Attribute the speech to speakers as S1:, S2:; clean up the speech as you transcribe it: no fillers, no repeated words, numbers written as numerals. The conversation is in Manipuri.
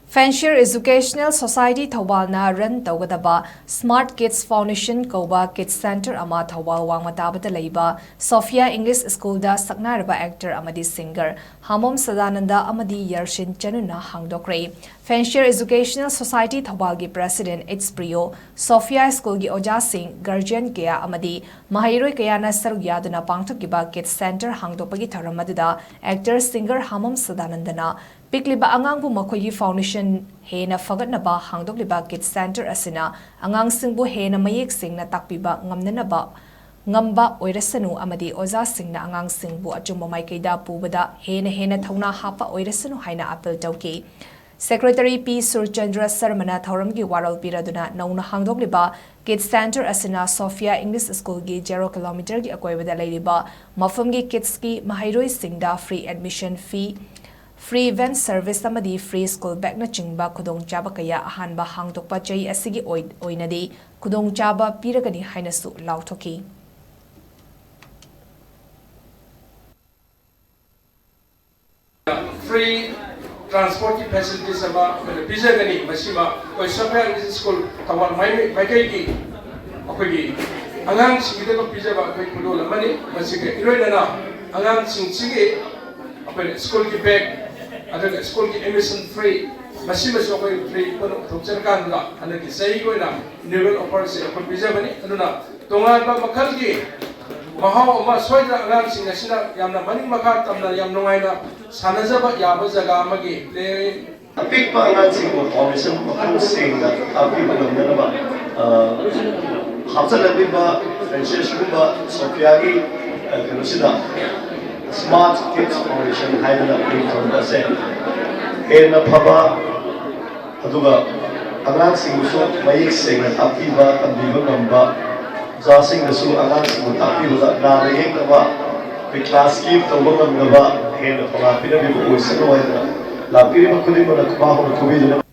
S1: FANCIER Educational Society Thoubal na run TOUGADABA Smart Kids Foundation KOUBA Kids Center ama Thoubal Wangmataba Da Leiba Sofia English School da Saknairaba actor AMADI singer HAMOM Sadananda AMADI YARSIN CHANU na Hangdokkhre FANCIER Educational Society Thoubal gi President It's Priyo Sofia School gi Oja Singh Guardian Kaya AMADI Mahairoi Kaya na Sarugya duna pangthokgiba Kids Center Hangdokpagi tharamadda actor singer HAMOM Sadananda na Pikliba angangbu makoyi foundation hena fagatnaba hangdokliba Kids Center asina angangsingbu hena mayek singna takpiba ngamnanaba ngamba oirasanu amadi oza singna angangsingbu achumba maikaida pubada hena thauna hapa oirasanu haina appeal tawki Secretary P. Surchandra Sarmana Thauramgi Waral Piraduna Nauna Hangdokliba Kids Center asina Sofia English School gi 0 km gi akoibada leiba mafamgi kids ki mahairoi singda free admission fee Free van service amadi free school bag na chingba khudong chaba kaya ahanba hangdokpa chai asigi oinadi khudong chaba piragani hainasu lauthoki
S2: Free transport facilities aba bizagani masima koi Sofia school tawal maikai ki akogi angang singida ko bizaba koi kudol mani masike iroina angang singige apel school ki bag ada school ki admission free masih okoi free pun thokjarkan da anaki sei goina level offer se apel bijabani aduna tongan ba makal ki mahau ma soida angang sing nasina yamna mani makha tamna yam nongaina sanajaba yaba jaga amagi le
S3: Big pa angang sing ko foundation ko sing da api banamna ba hapsalabi ba FANCIER ba Sofia ki kanusida Smart Kids Foundation haina platform se ena phaba aduga angang singsu mayik singna apiba ambiba ngamba ja singsu angang singu apiba na yek ba class keep to ngamba ena phaba pina bi ko isno wa la piri ma khudi ma khaba ho thubi